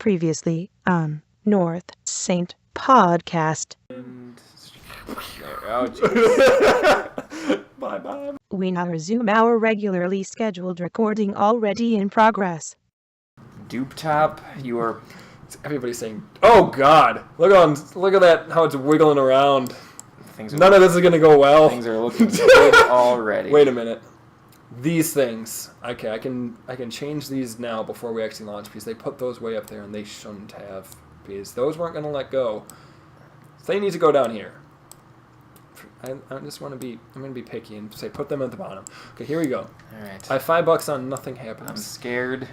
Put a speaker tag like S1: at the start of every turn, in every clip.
S1: Previously on North Saint Podcast.
S2: Oh, jeez.
S3: Bye.
S1: We now resume our regularly scheduled recording already in progress.
S2: Dupe top, you are.
S3: Everybody's saying, "Oh God, look at that! How it's wiggling around." None of this is gonna go well.
S2: Things are looking good already.
S3: Wait a minute. These things. Okay, I can change these now before we actually launch because they put those way up there and they shouldn't have because those weren't gonna let go. So they need to go down here. I just want to be. I'm gonna be picky and say put them at the bottom. Okay, here we go.
S2: All right.
S3: I have $5 on nothing happens.
S2: I'm scared.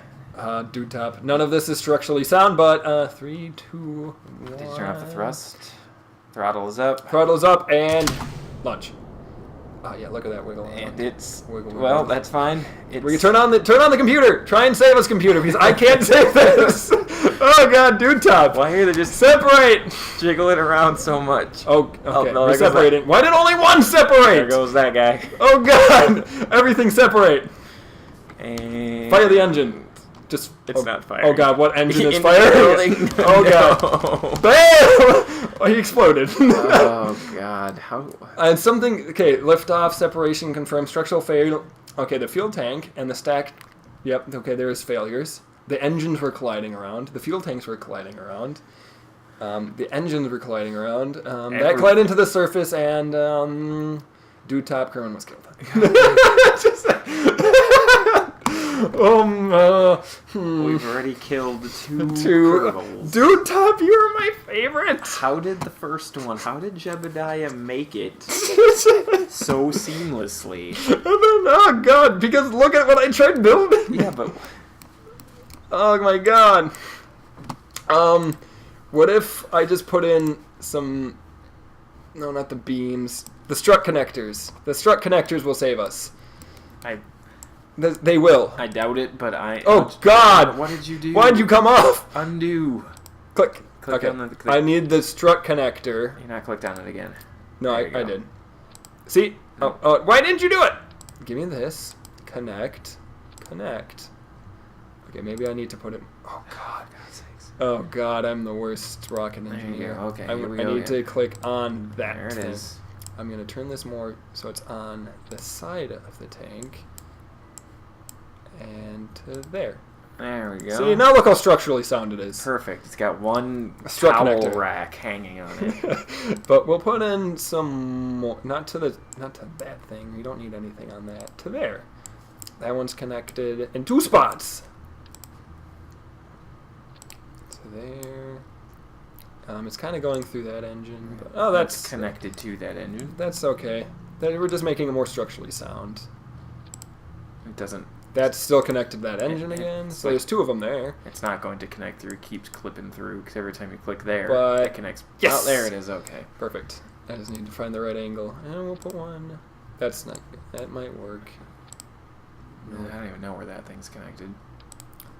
S3: Dude top. None of this is structurally sound, but 3, 2, 1.
S2: Did you turn off the thrust? Throttle is up.
S3: Throttle's up and launch. Oh yeah, look at that wiggle.
S2: And it's
S3: wiggle.
S2: Well, that's fine.
S3: We can turn on the computer. Try and save us, computer, because I can't save this. Oh God, dude top.
S2: Why here they just
S3: separate?
S2: Jiggle it around so much.
S3: Oh, okay.
S2: No,
S3: We're separating. Why did only one separate?
S2: There goes that guy.
S3: Oh God, everything separate.
S2: And
S3: Fire the engine. Just
S2: it's not firing.
S3: Oh God, what engine is
S2: In
S3: firing?
S2: the building.
S3: Oh God.
S2: No.
S3: Bam! Oh, he exploded.
S2: Oh God, how?
S3: And something. Okay, liftoff, separation, confirmed, structural failure. Okay, the fuel tank and the stack. Yep. Okay, there's failures. The engines were colliding around. The fuel tanks were colliding around. The engines were colliding around. That collided into the surface, and dude top Kerman was killed.
S2: We've already killed two Kerbals.
S3: Dude top, you're my favorite.
S2: How did the first one? How did Jebediah make it so seamlessly?
S3: And then, oh God, because look at what I tried building.
S2: Yeah, but
S3: oh my God. What if I just put in some? No, not the beams. The strut connectors. The strut connectors will save us. They will.
S2: I doubt it, but I...
S3: Oh, God!
S2: What did you do?
S3: Why'd you come off?
S2: Undo.
S3: Click.
S2: Click
S3: Okay.
S2: on the...
S3: I need the strut connector.
S2: You're not clicked on it again.
S3: No,
S2: There you
S3: I
S2: go.
S3: did. See? Oh, why didn't you do it? Give me this. Connect. Okay, maybe I need to put it... Oh, God. Oh, God, I'm the worst rocket engineer.
S2: There you go. Okay,
S3: I
S2: here we
S3: need
S2: go
S3: to click on that
S2: There it
S3: thing.
S2: is.
S3: I'm going to turn this more so it's on the side of the tank. And to there.
S2: There we go.
S3: See, now look how structurally sound it is.
S2: Perfect. It's got one
S3: strut
S2: towel
S3: connector.
S2: rack hanging on it.
S3: But we'll put in some more, not to that thing. We don't need anything on that. To there. That one's connected in 2 spots. To there. It's kind of going through that engine. But, that's
S2: connected to that engine.
S3: That's okay. We're just making it more structurally sound.
S2: It doesn't...
S3: That's still connected to that engine again. So there's 2 of them there.
S2: It's not going to connect through. It keeps clipping through because every time you click there,
S3: But
S2: it connects.
S3: yes!
S2: Oh, there it is. Okay.
S3: Perfect. I just need to find the right angle. And we'll put one. That's not good. That might work.
S2: I don't even know where that thing's connected.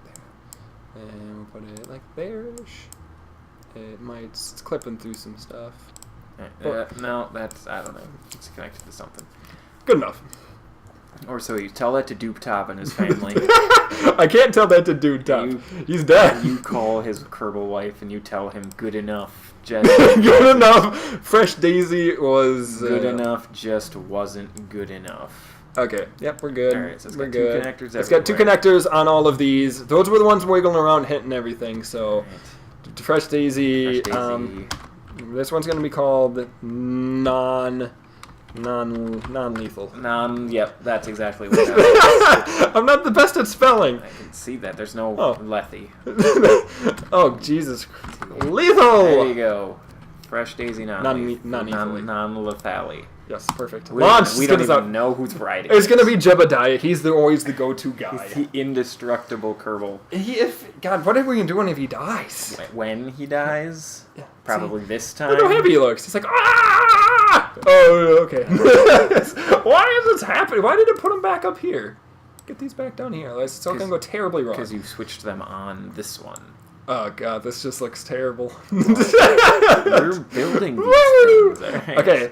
S3: There. And we'll put it like there-ish. It's clipping through some stuff.
S2: No, that's... I don't know. It's connected to something.
S3: Good enough.
S2: Or so you tell that to Dupe Top and his family.
S3: I can't tell that to Dude Top. He's dead.
S2: You call his Kerbal wife and you tell him good enough. Just
S3: good enough. Fresh Daisy was...
S2: good enough just wasn't good enough.
S3: Okay. Yep, we're good.
S2: All right, so it's
S3: we're
S2: got
S3: good.
S2: 2 connectors
S3: It's got 2
S2: everywhere.
S3: connectors on all of these. Those were the ones wiggling around, hitting everything. So, Fresh Daisy. This one's going to be called non-lethal.
S2: Yep, that's exactly what that is.
S3: I'm not the best at spelling.
S2: I can see that. There's no lethy.
S3: Oh, Jesus. Lethal!
S2: There you go. Fresh Daisy
S3: Non-lethally.
S2: non-lethally.
S3: Yes, perfect.
S2: We
S3: Launch!
S2: don't even know who's writing.
S3: It's going to be Jebediah. He's always the go-to guy.
S2: He's the indestructible Kerbal.
S3: God, what are we doing if he dies?
S2: When he dies,
S3: Yeah,
S2: probably this time.
S3: Look how happy he looks. He's like, ah! Oh, okay. Why is this happening? Why did it put him back up here? Get these back down here. It's all going to go terribly wrong.
S2: Because you switched them on this one.
S3: Oh, God, this just looks terrible.
S2: You're building these things, alright?
S3: Okay.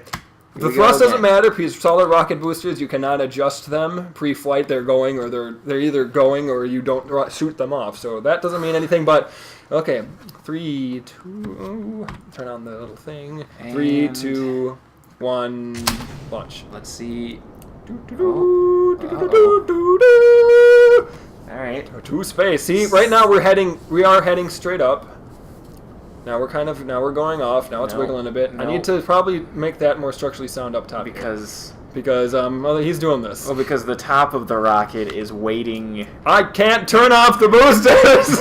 S3: The thrust doesn't matter because solid rocket boosters, you cannot adjust them pre-flight. They're going, or they're either going, or you don't shoot them off. So that doesn't mean anything. But okay, 3, 2. Turn on the little thing.
S2: And
S3: 3, 2, 1. Launch.
S2: Let's see.
S3: All
S2: Alright.
S3: To space. See, right now we are heading straight up. Now we're going off. Now it's wiggling a bit. I need to probably make that more structurally sound up top.
S2: Because
S3: well, he's doing this.
S2: Well, because the top of the rocket is waiting.
S3: I can't turn off the boosters!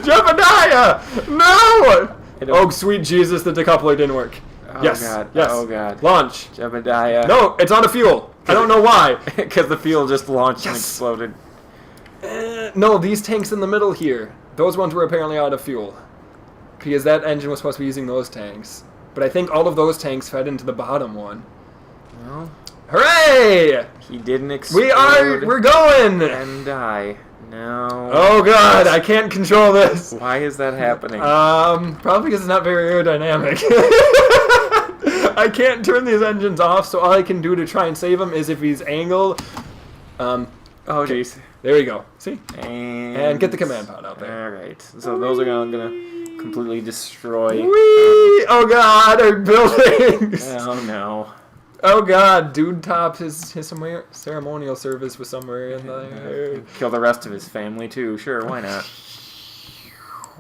S3: Jebediah! No! Oh, sweet Jesus, the decoupler didn't work.
S2: Oh,
S3: yes.
S2: God.
S3: Yes.
S2: Oh, God.
S3: Launch.
S2: Jebediah.
S3: No, it's out of fuel. I don't know why.
S2: Because the fuel just launched and exploded.
S3: No, these tanks in the middle here. Those ones were apparently out of fuel. Because that engine was supposed to be using those tanks. But I think all of those tanks fed into the bottom one.
S2: Well,
S3: hooray!
S2: He didn't explode.
S3: We're going!
S2: And die. No.
S3: Oh god, I can't control this.
S2: Why is that happening?
S3: Probably because it's not very aerodynamic. I can't turn these engines off, so all I can do to try and save him is if he's angled.
S2: Oh jeez.
S3: There we go. See?
S2: And
S3: get the command pod out there.
S2: Alright. So those are gonna completely destroy.
S3: Whee! Oh god, our buildings!
S2: Oh no.
S3: Oh god, dude tops his ceremonial service was somewhere in there.
S2: Kill the rest of his family too. Sure, why not?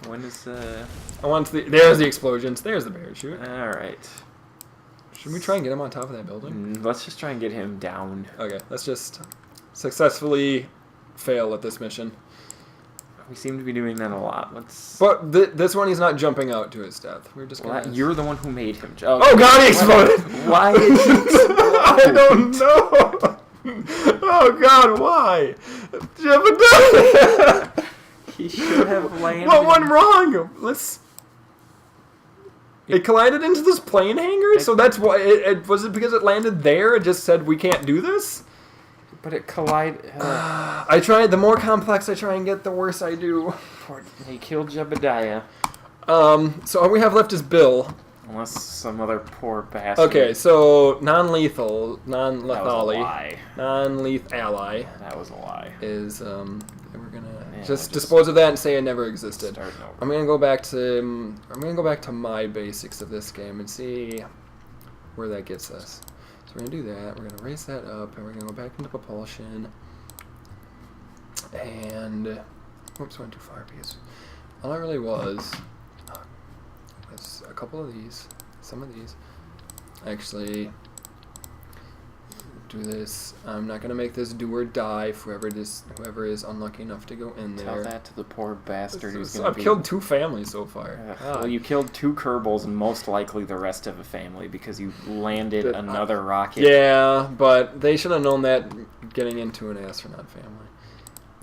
S2: When is
S3: there's the explosions. There's the parachute.
S2: Alright.
S3: Should we try and get him on top of that building?
S2: Let's just try and get him down.
S3: Okay, let's just successfully fail at this mission.
S2: We seem to be doing that a lot.
S3: But this one, he's not jumping out to his death. We're just gonna...
S2: You're the one who made him jump.
S3: Oh god, he exploded!
S2: Why did he explode?
S3: I don't know! Oh god, why? Jebediah!
S2: He should have landed...
S3: What went wrong? It collided into this plane hangar? So that's why... Was it because it landed there? It just said, we can't do this?
S2: But it collided...
S3: I try... The more complex I try and get, the worse I do.
S2: He killed Jebediah.
S3: So all we have left is Bill.
S2: Unless some other poor bastard...
S3: Okay, so non-lethal, non-lethally, non-lethal ally.
S2: That was a lie.
S3: Is we're gonna just dispose of that and say it never existed. I'm gonna go back to my basics of this game and see where that gets us. So we're gonna do that. We're gonna raise that up, and we're gonna go back into propulsion. And whoops, went too far because all I really was a couple of these, some of these. Actually, do this. I'm not gonna make this do or die for whoever is unlucky enough to go in there.
S2: Tell that to the poor bastard who's gonna
S3: I've killed 2 families so far.
S2: Well, you killed 2 Kerbals and most likely the rest of a family because you landed another rocket.
S3: Yeah, but they should have known that getting into an astronaut family.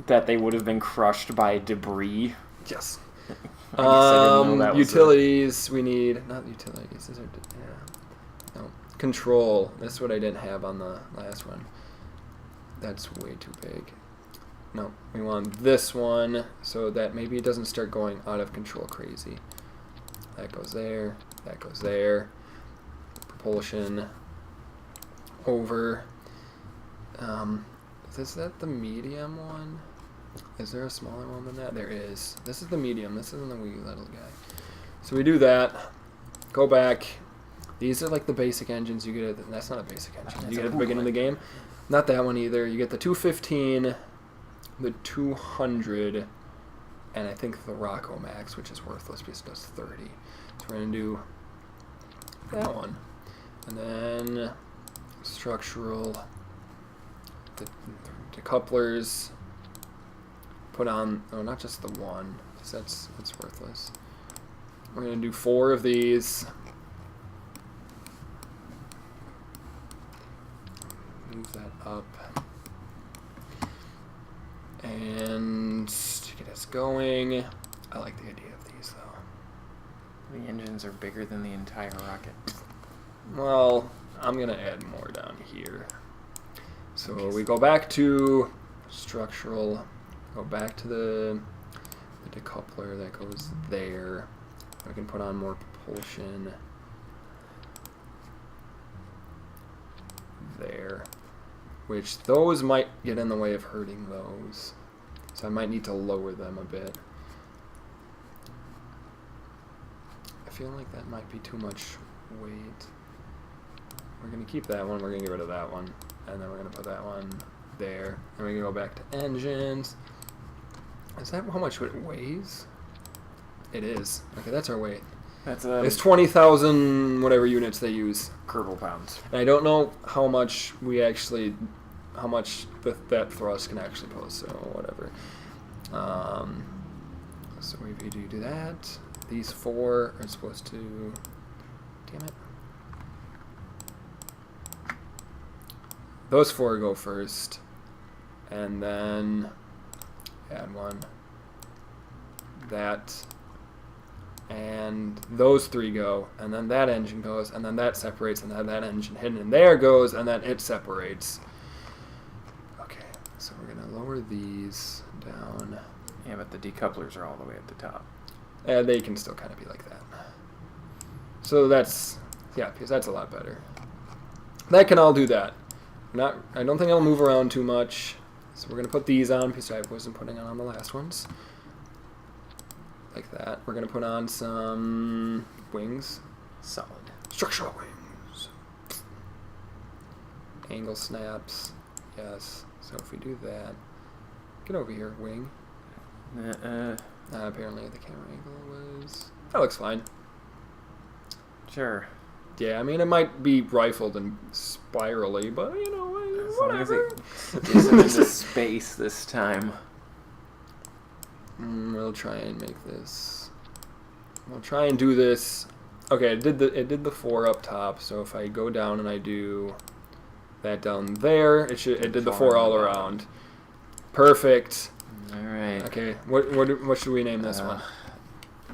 S2: That they would have been crushed by debris.
S3: Yes.
S2: Utilities.
S3: We need not utilities. These are no control. That's what I didn't have on the last one. That's way too big. No, we want this one so that maybe it doesn't start going out of control crazy. That goes there. That goes there. Propulsion over. Is that the medium one? Is there a smaller one than that? There is. This is the medium. This isn't the wee little guy. So we do that. Go back. These are like the basic engines you get. That's not a basic engine. You get at the beginning of the game. Not that one either. You get the 215, the 200, and I think the Rocco Max, which is worthless because it does 30. So we're going to do that one. And then structural, the decouplers. Put on, oh, not just the one, because that's worthless. We're going to do 4 of these. Move that up. And to get us going, I like the idea of these, though.
S2: The engines are bigger than the entire rocket.
S3: Well, I'm going to add more down here. So we go back to structural. Go back to the decoupler that goes there. We can put on more propulsion. there. Which those might get in the way of hurting those. So I might need to lower them a bit. I feel like that might be too much weight. We're going to keep that one. We're going to get rid of that one. And then we're going to put that one there. And we're going to go back to engines. Is that how much it weighs? It is. Okay, that's our weight.
S2: That's
S3: It's 20,000 whatever units they use.
S2: Kerbal pounds.
S3: And I don't know how much that thrust can actually pose, so whatever. So if you do that, these 4 are supposed to... Damn it. Those 4 go first, and then add 1. That, and those 3 go, and then that engine goes, and then that separates, and then that engine hidden in there goes, and then it separates. Okay, so we're gonna lower these down.
S2: Yeah, but the decouplers are all the way at the top.
S3: And they can still kind of be like that. So that's, yeah, because that's a lot better. That can all do that. I don't think I'll move around too much. So we're going to put these on because I wasn't putting on the last ones. Like that. We're going to put on some wings.
S2: Solid.
S3: Structural wings. Angle snaps. Yes. So if we do that. Get over here, wing. Apparently the camera angle was... That looks fine.
S2: Sure.
S3: Yeah, I mean, it might be rifled and spirally, but, you know, whatever.
S2: As long as it gets into space this time.
S3: We'll try and make this... We'll try and do this... Okay, it did the 4 up top, so if I go down and I do that down there, it did the 4 all around. Perfect.
S2: Alright.
S3: Okay, what should we name this one?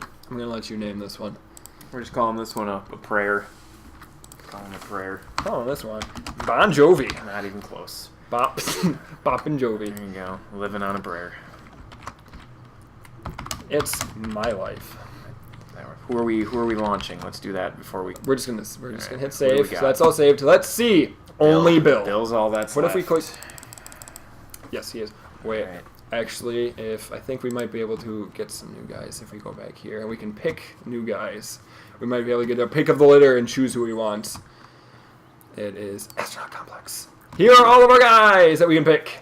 S3: I'm going to let you name this one.
S2: We're just calling this one a prayer. Calling it a prayer.
S3: Oh, this one. Bon Jovi.
S2: Not even close.
S3: Bop and Jovi.
S2: There you go. Living on a prayer.
S3: It's my life.
S2: Who are we launching? Let's do that before we...
S3: We're just gonna hit
S2: What do
S3: save.
S2: we
S3: So
S2: got?
S3: that's all saved. Let's see. Only Bill.
S2: Bill's all that's
S3: What if
S2: left.
S3: we quit? Yes, he is. Wait.
S2: Alright.
S3: Actually, I think we might be able to get some new guys if we go back here and we can pick new guys. We might be able to get a pick of the litter and choose who we want. It is Astronaut Complex. Here are all of our guys that we can pick.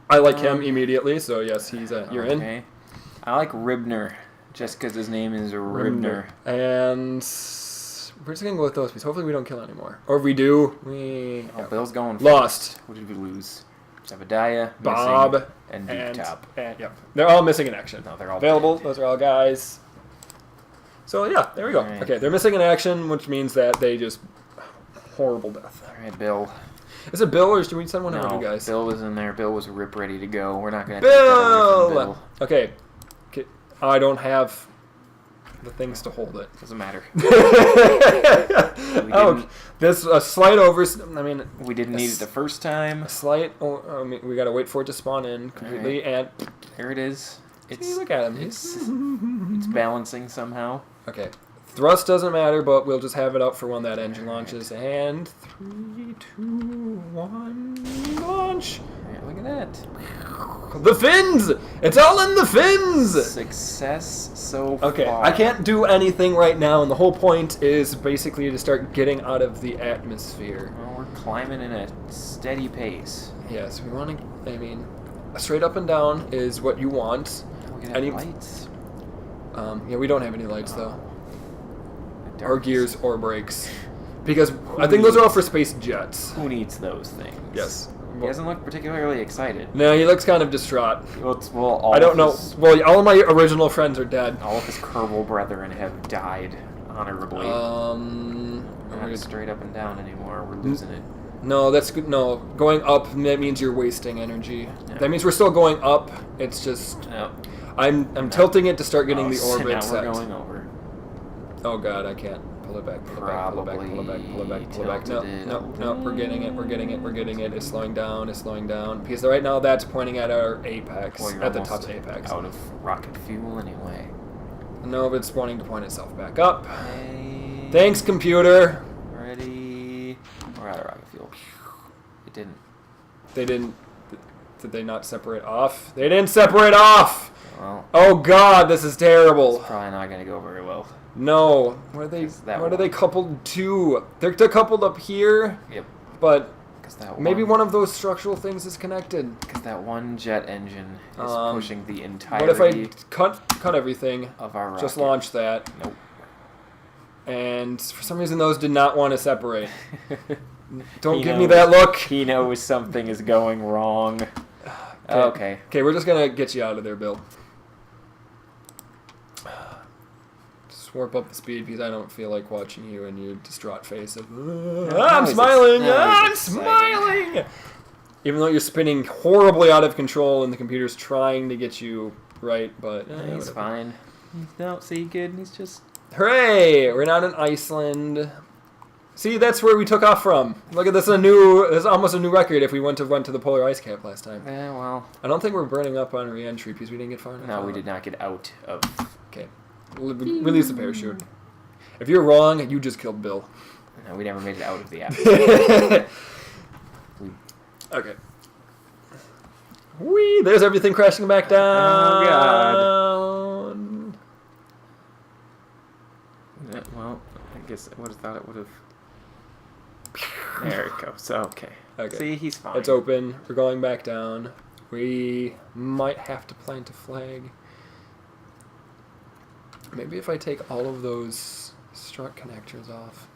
S3: I like him immediately, so yes, he's you're in.
S2: I like Ribner, just because his name is Ribner.
S3: And we're just gonna go with those because hopefully we don't kill anymore. Or if we do, we
S2: Bill's going
S3: lost.
S2: First. What did we lose? Zebediah,
S3: Bob,
S2: missing, and Deep Top.
S3: And yep, they're all missing in action.
S2: No, they're all
S3: available.
S2: dead.
S3: Those are all guys. So yeah, there we go.
S2: Alright.
S3: Okay, they're missing in action, which means that they just horrible death.
S2: All right, Bill.
S3: Is it Bill or should we send one of
S2: No,
S3: our new guys?
S2: Bill was in there. Bill was rip ready to go. We're not going to
S3: Bill!
S2: take that away from Bill.
S3: Okay. I don't have the things to hold it.
S2: Doesn't matter.
S3: Oh, there's a slight I mean,
S2: We didn't need it the first time.
S3: a slight. I mean, we gotta wait for it to spawn in completely, and
S2: There it is.
S3: see, look at him.
S2: It's balancing somehow.
S3: Okay. Thrust doesn't matter, but we'll just have it up for when that engine launches. And 3, 2, 1, launch!
S2: All right, look at that.
S3: The fins! It's all in the fins!
S2: Success so
S3: Okay,
S2: far.
S3: I can't do anything right now, and the whole point is basically to start getting out of the atmosphere.
S2: Well, we're climbing in a steady pace.
S3: Yes, we want to, I mean, straight up and down is what you want.
S2: We can
S3: Any-
S2: have lights.
S3: Yeah, we don't have any lights, though.
S2: The
S3: Or
S2: darkness.
S3: gears or brakes. Because I think those are all for space jets.
S2: Who needs those things?
S3: Yes.
S2: He doesn't look particularly excited.
S3: No, he looks kind of distraught.
S2: Well, all
S3: I don't
S2: of
S3: know.
S2: his-
S3: Well, all of my original friends are dead.
S2: All of his Kerbal brethren have died honorably. We're not straight up and down anymore. We're losing it.
S3: No, that's good. No, going up, that means you're wasting energy.
S2: Yeah.
S3: That means we're still going up. It's just...
S2: No.
S3: I'm tilting it to start getting the
S2: so
S3: orbit
S2: now
S3: set.
S2: we're going over.
S3: Oh god, I can't. Pull it back, pull it back, pull it back, pull it back, pull it back, pull it back. No,
S2: Tilted it
S3: no,
S2: up.
S3: no, we're getting it, we're getting it, we're getting it. It's slowing down, it's slowing down. Because right now that's pointing at our apex,
S2: Well, you're
S3: at the
S2: almost
S3: top's apex.
S2: out of rocket fuel anyway.
S3: No, it's wanting to point itself back up.
S2: Hey.
S3: Thanks, computer.
S2: Ready. We're out of rocket fuel. didn't.
S3: They didn't. Did they not separate off? They didn't separate off!
S2: Well,
S3: oh god, this is terrible.
S2: it's probably not going to go very well.
S3: No. What are they coupled to? They're coupled up here.
S2: Yep.
S3: But
S2: That
S3: maybe one of those structural things is connected.
S2: Because that one jet engine is pushing the
S3: What
S2: entirety
S3: if I cut everything?
S2: of our rocket.
S3: Just launch that.
S2: Nope.
S3: And for some reason those did not want to separate. Don't
S2: He
S3: give me
S2: knows.
S3: that look.
S2: He knows something is going wrong. Okay.
S3: Okay, we're just gonna get you out of there, Bill. Just warp up the speed because I don't feel like watching you and your distraught face of I'm
S2: he's
S3: smiling!
S2: now
S3: I'm
S2: he's
S3: smiling! Even though you're spinning horribly out of control and the computer's trying to get you right, but
S2: He's
S3: whatever.
S2: fine. No, see, good. He's just...
S3: Hooray! We're not in Iceland. See, that's where we took off from. Look at this, this is almost a new record if we went to the polar ice cap last time.
S2: Yeah, well...
S3: I don't think we're burning up on re-entry because we didn't get far enough.
S2: No, we did not get out of...
S3: Okay. Release the parachute. If you're wrong, you just killed Bill.
S2: No, we never made it out of the atmosphere.
S3: Okay. Whee! There's everything crashing back down.
S2: Oh, God. Well, I guess I would have thought it would have... There it goes. Okay.
S3: Okay.
S2: See, he's fine.
S3: It's open. We're going back down. We might have to plant a flag. Maybe if I take all of those strut connectors off.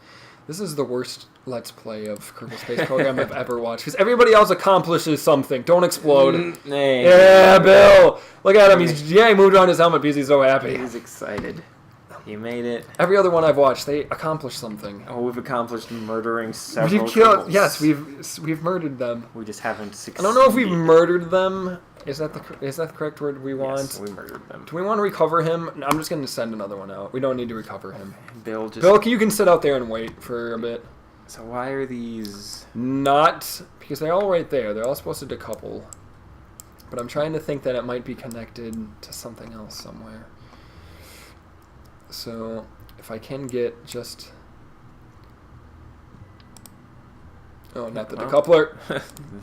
S3: This is the worst Let's Play of Kerbal Space Program I've ever watched. Because everybody else accomplishes something. Don't explode.
S2: Hey.
S3: Yeah, Bill! Look at him. He moved around his helmet because he's so happy.
S2: He's excited. He made it.
S3: Every other one I've watched, they accomplished something.
S2: Oh, we've accomplished murdering several
S3: We've killed.
S2: Kerbals.
S3: Yes, we've murdered them.
S2: We just haven't succeeded.
S3: I don't know if we've murdered them. Is that the correct word we want?
S2: Yes, we murdered them.
S3: Do we want to recover him? No, I'm just going to send another one out. We don't need to recover him.
S2: Bill,
S3: you can sit out there and wait for a bit.
S2: So why are these...
S3: Not... Because they're all right there. They're all supposed to decouple. But I'm trying to think that it might be connected to something else somewhere. So, if I can get just... Oh, not the decoupler.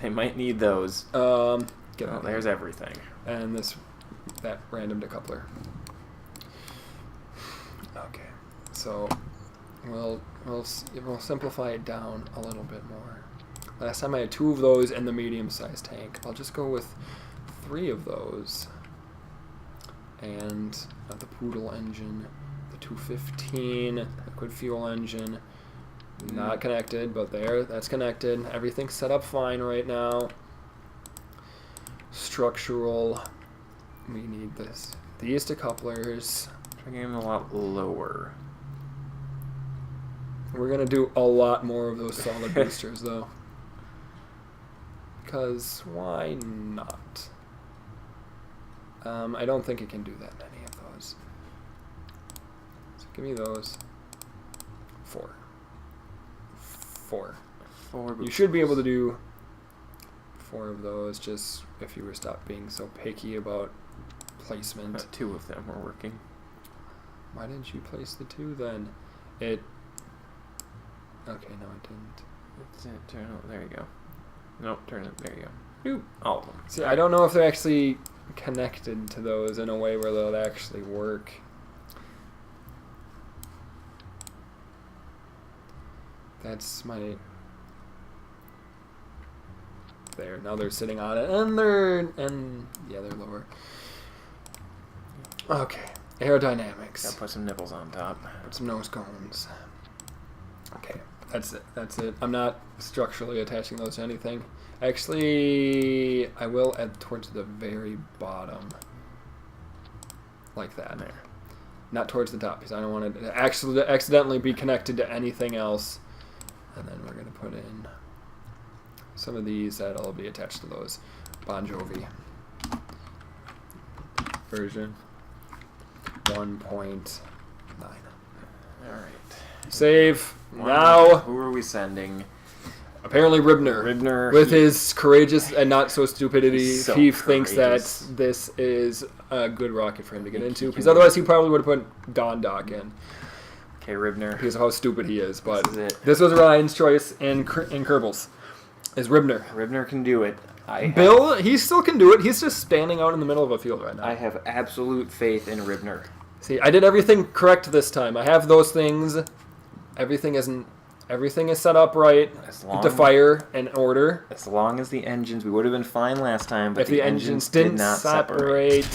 S2: They might need those.
S3: Get out.
S2: There's everything.
S3: And that random decoupler. Okay, so we'll simplify it down a little bit more. Last time I had 2 of those and the medium-sized tank. I'll just go with 3 of those. And the Poodle engine, the 215 liquid fuel engine. Not connected, but that's connected. Everything's set up fine right now. Structural. We need these decouplers.
S2: Bring him a lot lower.
S3: We're gonna do a lot more of those solid boosters though. Because why not? I don't think it can do that many of those. So give me those. 4. You should be able to do 4 of those, just if you were stopped being so picky about placement.
S2: 2 of them were working.
S3: Why didn't you place the 2 then? Okay, no it didn't.
S2: Turn it. There you go. Nope, turn it. There you go. Oop, all of them.
S3: See, I don't know if they're actually connected to those in a way where they'll actually work. That's my... There, now they're sitting on it, yeah, they're lower. Okay, aerodynamics.
S2: Gotta put some nipples on top.
S3: Put some nose cones. Okay, that's it. I'm not structurally attaching those to anything. Actually, I will add towards the very bottom. Like that.
S2: There.
S3: Not towards the top, because I don't want it to accidentally be connected to anything else. And then we're going to put in some of these that'll be attached to those. Bon Jovi. Version 1.9.
S2: Alright.
S3: Save. Now.
S2: Who are we sending?
S3: Apparently Ribner. With his courageous and not so stupidity,
S2: So
S3: he thinks that
S2: courageous.
S3: this is a good rocket for him to get into. Because otherwise he probably would have put Dondok in.
S2: Okay, Ribner.
S3: Because of how stupid he is. But
S2: This is it.
S3: this was Ryan's choice in Kerbal's. is Ribner.
S2: Ribner can do it.
S3: Bill, he still can do it. He's just standing out in the middle of a field right now.
S2: I have absolute faith in Ribner.
S3: See, I did everything correct this time. I have those things. Everything is set up right to fire and order.
S2: As long as the engines, we would have been fine last time, but
S3: if the engines did not separate.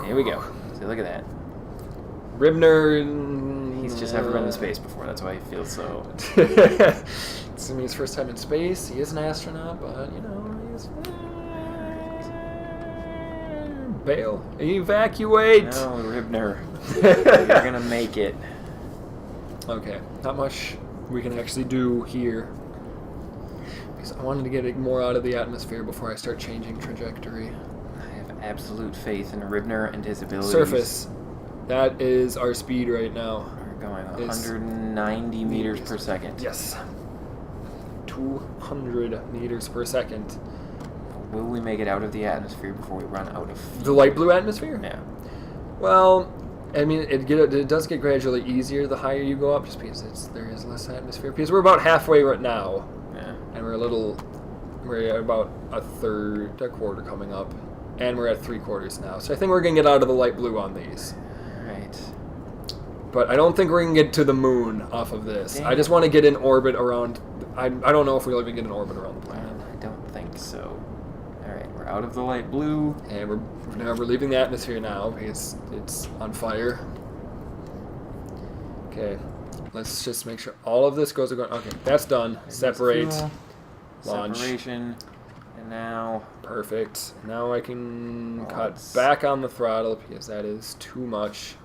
S2: Here we go. See, look at that.
S3: Ribner.
S2: He's just never been in space before. That's why he feels so.
S3: It's his first time in space. He is an astronaut, but he's. Bail. Evacuate.
S2: No, Ribner. You're gonna make it.
S3: Okay, not much we can actually do here. Because I wanted to get more out of the atmosphere before I start changing trajectory.
S2: I have absolute faith in Ribner and his abilities.
S3: Surface. That is our speed right now.
S2: We're going 190 meters per second.
S3: Yes. 200 meters per second.
S2: Will we make it out of the atmosphere before we run out of fuel?
S3: The light blue atmosphere?
S2: Yeah.
S3: Well, I mean, it does get gradually easier the higher you go up, just because there is less atmosphere. Because we're about halfway right now.
S2: Yeah.
S3: And we're about a quarter coming up. And we're at 3/4 now. So I think we're going to get out of the light blue on these.
S2: Right.
S3: But I don't think we're going to get to the moon off of this.
S2: Damn.
S3: I just want to get in orbit around... I don't know if we'll even get in orbit around the planet.
S2: I don't think so. Alright, we're out of the light blue.
S3: And we're leaving the atmosphere now because it's on fire. Okay. Let's just make sure all of this goes... Okay, that's done. Separate. Launch.
S2: Separation. And now...
S3: Perfect. Now I can cut back on the throttle because that is too much.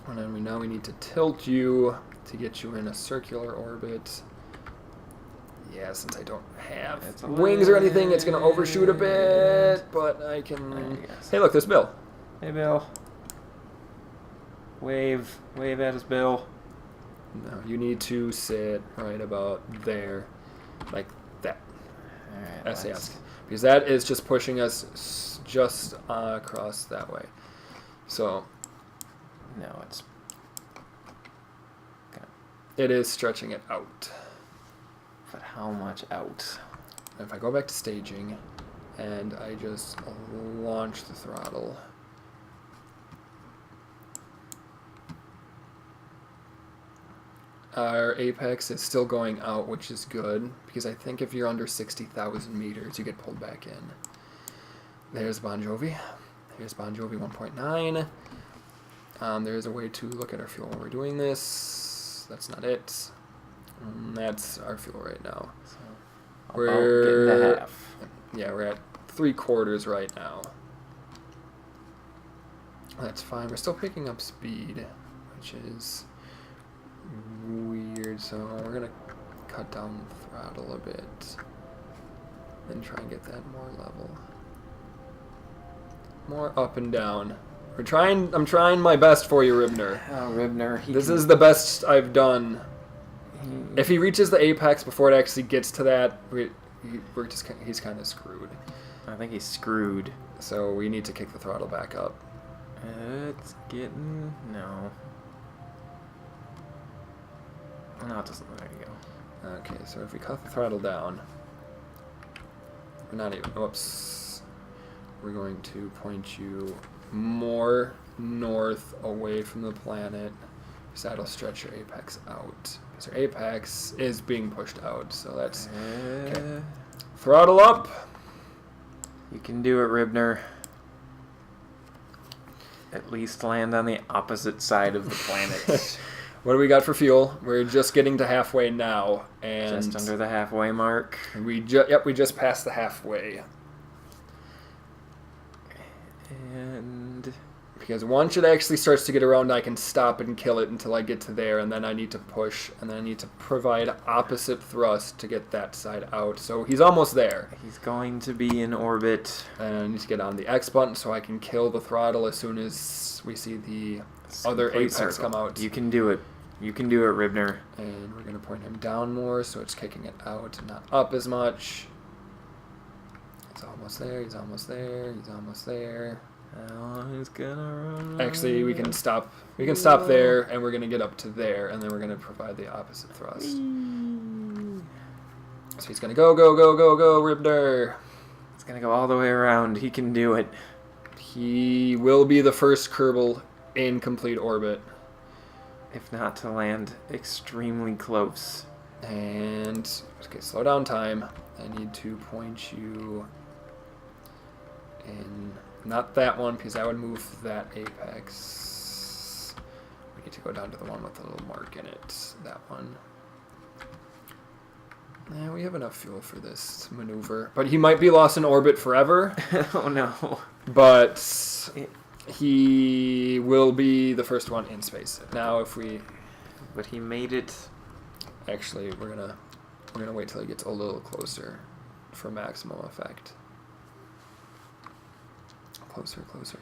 S3: And then now we need to tilt you to get you in a circular orbit. Yeah, since I don't have wings or anything, it's going to overshoot a bit, but I can... Hey, look, there's Bill.
S2: Hey, Bill. Wave at us, Bill.
S3: No, you need to sit right about there, like that.
S2: Alright,
S3: That's the ask. Because that is just pushing us just across that way. So...
S2: No, it's... Okay.
S3: It is stretching it out.
S2: But how much out?
S3: If I go back to staging, and I just launch the throttle... Our apex is still going out, which is good, because I think if you're under 60,000 meters, you get pulled back in. There's Bon Jovi. Here's Bon Jovi 1.9. There is a way to look at our fuel when we're doing this. That's not it. That's our fuel right now.
S2: So
S3: we're
S2: getting to half.
S3: Yeah, we're at 3/4 right now. That's fine. We're still picking up speed, which is weird. So we're gonna cut down the throttle a bit and try and get that more level, more up and down. I'm trying my best for you, Ribner.
S2: Oh, Ribner.
S3: This is the best I've done. If he reaches the apex before it actually gets to that, he's kind of screwed.
S2: I think he's screwed.
S3: So we need to kick the throttle back up.
S2: It's getting... No. No, it doesn't. There you go.
S3: Okay, so if we cut the throttle down, we're not even... Whoops. We're going to point you more north away from the planet, because that'll stretch your apex out. Because your apex is being pushed out, so that's... Okay. Throttle up!
S2: You can do it, Ribner. At least land on the opposite side of the planet.
S3: What do we got for fuel? We're just getting to halfway now, and...
S2: Just under the halfway mark.
S3: We just passed the halfway.
S2: And...
S3: Because once it actually starts to get around, I can stop and kill it until I get to there, and then I need to push, and then I need to provide opposite thrust to get that side out. So he's almost there.
S2: He's going to be in orbit.
S3: And I need to get on the X button so I can kill the throttle as soon as we see the other apex come out.
S2: You can do it. You can do it, Ribner.
S3: And we're going to point him down more, so it's kicking it out and not up as much. He's almost there, he's almost there, he's almost there.
S2: He's gonna run.
S3: Actually, we can stop. We can stop there, and we're gonna get up to there, and then we're gonna provide the opposite thrust. So he's going to go, Ribner.
S2: It's going to go all the way around. He can do it.
S3: He will be the first Kerbal in complete orbit.
S2: If not to land extremely close.
S3: And, okay, slow down time. I need to point you in, not that one, because that would move that apex. We need to go down to the one with the little mark in it. That one. Yeah, we have enough fuel for this maneuver. But he might be lost in orbit forever.
S2: Oh, no.
S3: But he will be the first one in space. Now, if we...
S2: But he made it.
S3: Actually, we're gonna wait till he gets a little closer for maximum effect. Closer. Close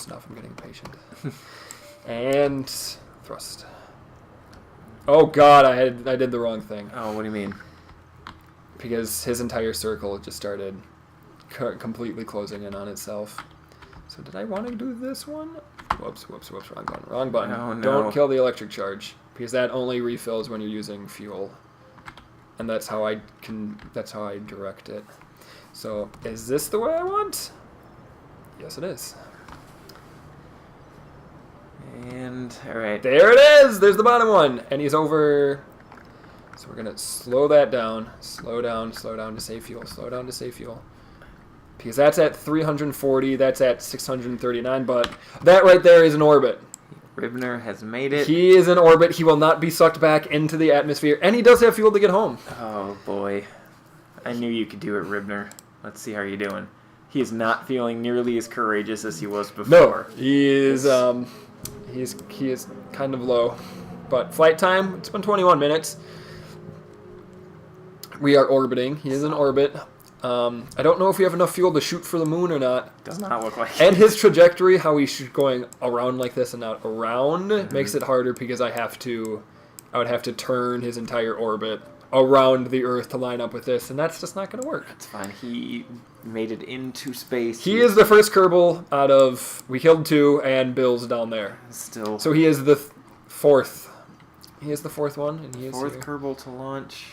S3: enough. I'm getting impatient. And thrust. Oh God, I did the wrong thing.
S2: Oh, what do you mean?
S3: Because his entire circle just started completely closing in on itself. So did I want to do this one? Whoops, wrong button.
S2: Oh, no.
S3: Don't kill the electric charge, because that only refills when you're using fuel. And that's how I direct it. So, is this the way I want? Yes, it is.
S2: And, alright.
S3: There it is! There's the bottom one! And he's over... So we're going to slow that down. Slow down to save fuel. Because that's at 340, that's at 639, but that right there is in orbit.
S2: Ribner has made it.
S3: He is in orbit. He will not be sucked back into the atmosphere, and he does have fuel to get home.
S2: Oh, boy. I knew you could do it, Ribner. Let's see how you're doing. He is not feeling nearly as courageous as he was before.
S3: No, he is kind of low. But flight time, it's been 21 minutes. We are orbiting. He is in orbit. I don't know if we have enough fuel to shoot for the moon or not.
S2: Does not look like it.
S3: And his trajectory, how he's going around like this and not around, makes it harder because I would have to turn his entire orbit around the Earth to line up with this, and that's just not going to work.
S2: That's fine. He made it into space.
S3: He is the first Kerbal out of... We killed 2, and Bill's down there.
S2: Still.
S3: So he is the fourth. He is the fourth one, and he is
S2: fourth
S3: here.
S2: Kerbal to launch.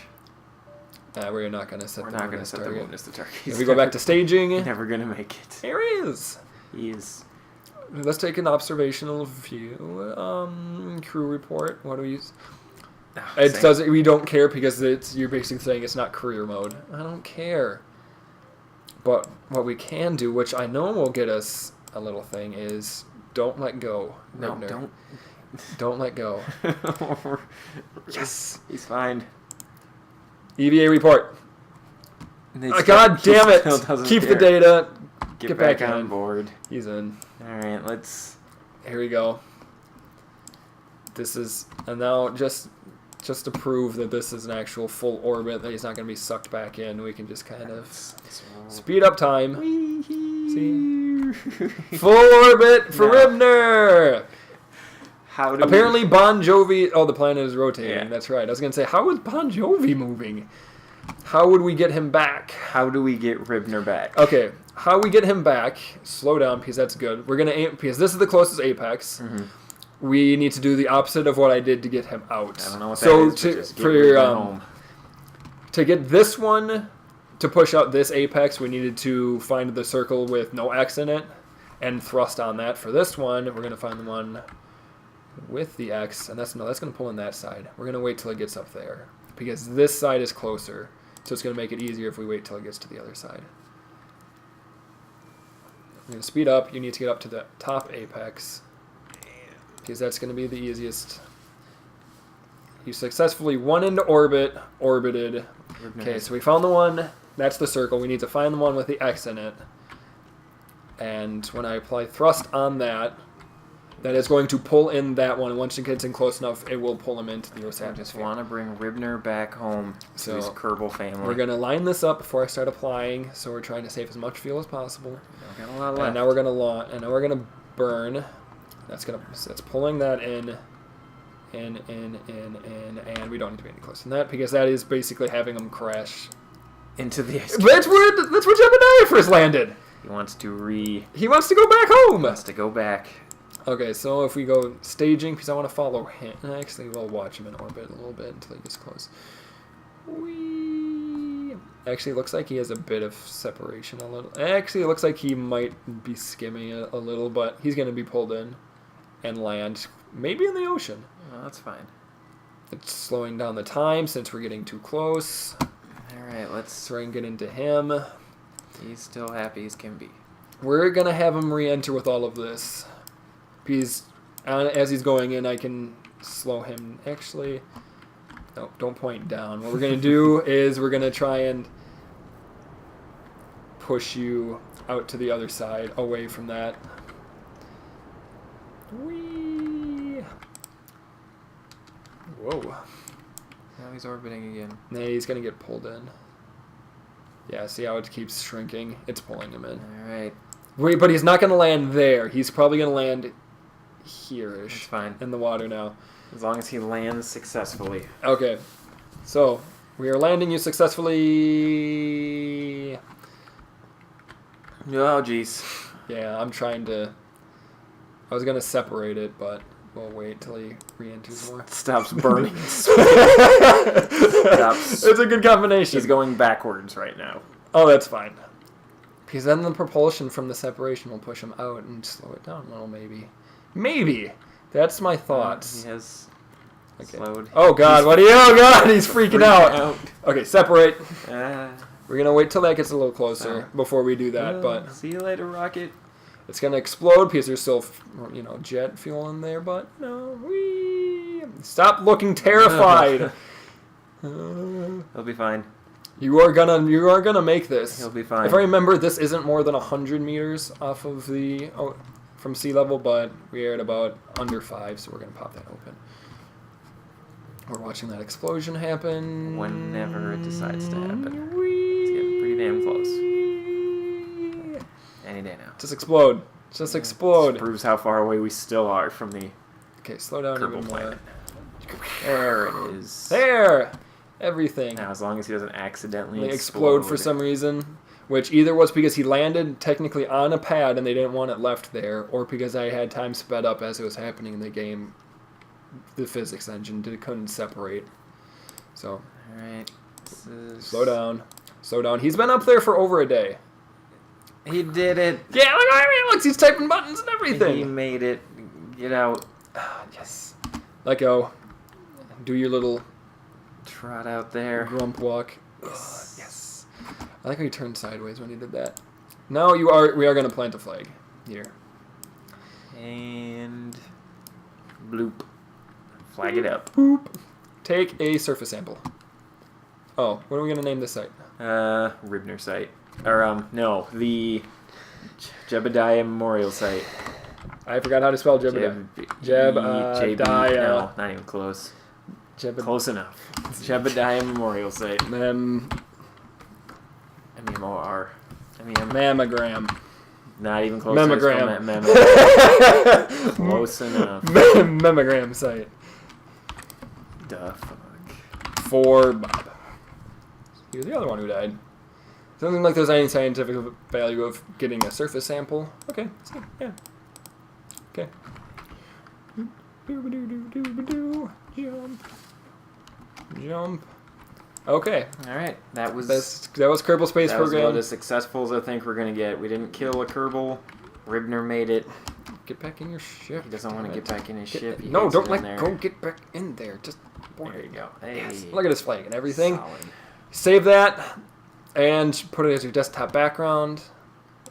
S3: We're not going to set the moon as target.
S2: as the target.
S3: If we go back to staging...
S2: Never going to make it.
S3: Here he is.
S2: He is.
S3: Let's take an observational view. Crew report. What do we use? It doesn't. We don't care because you're basically saying it's not career mode. I don't care. But what we can do, which I know will get us a little thing, is don't let go.
S2: No,
S3: Ribner. Don't let go.
S2: Yes, he's fine.
S3: EVA report. God damn it! Keep the data.
S2: Get back on board.
S3: He's in.
S2: All right, let's.
S3: Here we go. This is, and now just to prove that this is an actual full orbit, that he's not going to be sucked back in, we can just kind of speed up time. See? Full orbit for Ribner! Apparently Bon Jovi... Oh, the planet is rotating. Yeah. That's right. I was going to say, how is Bon Jovi moving? How would we get him back?
S2: How do we get Ribner back?
S3: Okay. How we get him back... Slow down, because that's good. We're going to aim... Because this is the closest apex. Mm-hmm. We need to do the opposite of what I did to get him out.
S2: I don't know what that is,
S3: to get this one to push out this apex, we needed to find the circle with no X in it and thrust on that. For this one, we're going to find the one with the X, and that's going to pull in that side. We're going to wait till it gets up there because this side is closer, so it's going to make it easier if we wait till it gets to the other side. We're going to speed up. You need to get up to the top apex because that's going to be the easiest. You successfully went into orbited. Okay, so we found the one. That's the circle. We need to find the one with the X in it. And when I apply thrust on that, that is going to pull in that one. And once it gets in close enough, it will pull him into the Earth's atmosphere.
S2: I just want to bring Ribner back home to his Kerbal family.
S3: We're going to line this up before I start applying, so we're trying to save as much fuel as possible.
S2: Got a lot left.
S3: And now we're going to burn. That's pulling that in, and we don't need to be any closer than that because that is basically having them crash
S2: into the ice.
S3: That's where Gemini first landed.
S2: He wants to
S3: He wants to go back home.
S2: He wants to go back.
S3: Okay, so if we go staging, because I want to follow him. Actually, we'll watch him in orbit a little bit until he gets close. Whee! Actually, it looks like he has a bit of separation a little. Actually, it looks like he might be skimming a little, but he's going to be pulled in and land maybe in the ocean.
S2: Oh, that's fine.
S3: It's slowing down the time since we're getting too close.
S2: All right, let's
S3: Try and get into him.
S2: He's still happy as can be.
S3: We're going to have him re-enter with all of this. Because as he's going in, I can slow him. Actually, no, don't point down. What we're going to do is we're going to try and push you out to the other side, away from that. Whee! Whoa.
S2: Now he's orbiting again.
S3: Nah, he's going to get pulled in. Yeah, see how it keeps shrinking? It's pulling him in.
S2: All right.
S3: Wait, but he's not going to land there. He's probably going to land here-ish.
S2: That's fine.
S3: In the water now.
S2: As long as he lands successfully.
S3: Okay. So, we are landing you successfully.
S2: Oh, jeez.
S3: Yeah, I'm trying to... I was going to separate it, but we'll wait till he re-enters more.
S2: Stops burning.
S3: Stops. It's a good combination.
S2: He's going backwards right now.
S3: Oh, that's fine. Because then the propulsion from the separation will push him out and slow it down a little, maybe. Maybe! That's my thoughts.
S2: He has
S3: Okay.
S2: slowed.
S3: Oh god, what are you? Oh god, he's freaking out. Okay, separate. We're gonna wait till that gets a little closer before we do that, but
S2: see you later, rocket.
S3: it's gonna explode because there's still, jet fuel in there. But no, stop looking terrified.
S2: He'll be fine.
S3: You are gonna make this.
S2: He'll be fine.
S3: If I remember, this isn't more than 100 meters off of from sea level, but we are at about under 5, so we're gonna pop that open. We're watching that explosion happen.
S2: Whenever it decides to happen. It's getting pretty damn close. Any day now.
S3: Just explode. Just explode.
S2: This proves how far away we still are from the
S3: Okay, slow down
S2: Kerbal
S3: even more.
S2: planet. There it is.
S3: There! Everything.
S2: Now, as long as he doesn't accidentally
S3: They explode for some reason, which either was because he landed technically on a pad and they didn't want it left there, or because I had time sped up as it was happening in the game. The physics engine couldn't separate. So,
S2: Alright.
S3: slow down. Slow down. He's been up there for over a day.
S2: He did it.
S3: Yeah, look at him. Looks, he's typing buttons and everything.
S2: He made it. Get out.
S3: Yes. Let go. Do your little
S2: Trot out there.
S3: grump walk. Yes. I like how he turned sideways when he did that. Now we are going to plant a flag here.
S2: And bloop. Flag it up.
S3: Boop. Take a surface sample. Oh, what are we going to name this site?
S2: Ribner site. Or, no, the Jebediah Memorial Site.
S3: I forgot how to spell Jebediah. Jebediah.
S2: No, not even close. Close enough. Jebediah Memorial Site. M-E-M-O-R.
S3: Mammogram.
S2: Not even close.
S3: Mammogram.
S2: Close enough.
S3: Mammogram site.
S2: The fuck.
S3: For Bob. He was the other one who died. Doesn't seem like there's any scientific value of getting a surface sample. Okay, let's see. Yeah. Okay. Jump. Okay.
S2: Alright, that was
S3: Kerbal Space
S2: that was
S3: Program.
S2: about as successful as I think we're gonna get. We didn't kill a Kerbal. Ribner made it.
S3: Get back in your ship.
S2: He doesn't want to get back in his ship. He
S3: No,
S2: hates
S3: don't
S2: it in there.
S3: go get back in there. Just
S2: There you go. Hey.
S3: Yes. Look at his flag and everything.
S2: Solid.
S3: Save that and put it as your desktop background.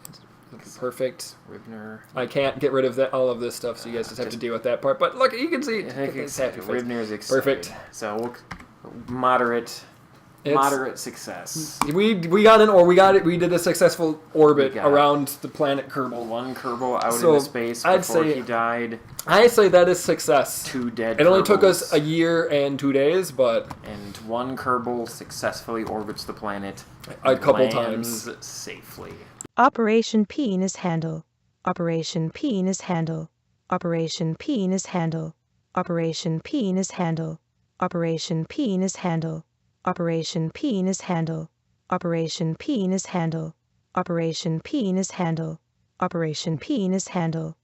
S3: It's looking perfect.
S2: Ribner.
S3: I can't get rid of all of this stuff, so you guys just have to deal with that part. But look, you can see
S2: I think
S3: it's happy face.
S2: Ribner's excited.
S3: Perfect.
S2: So moderate success.
S3: We got in, or we got it. We did a successful orbit around the planet Kerbal.
S2: One Kerbal out
S3: So,
S2: into space
S3: I'd
S2: before
S3: say-
S2: he died.
S3: I say that is success.
S2: 2 dead.
S3: It only took
S2: Kerbals.
S3: us a year and 2 days, but
S2: And one Kerbal successfully orbits the planet.
S3: a couple
S2: lands
S3: times.
S2: safely.
S1: Operation Penis Handle. Operation Penis Handle. Operation Penis Handle. Operation Penis Handle. Operation Penis Handle. Operation Penis Handle. Operation Penis Handle. Operation Penis Handle. Operation Penis Handle.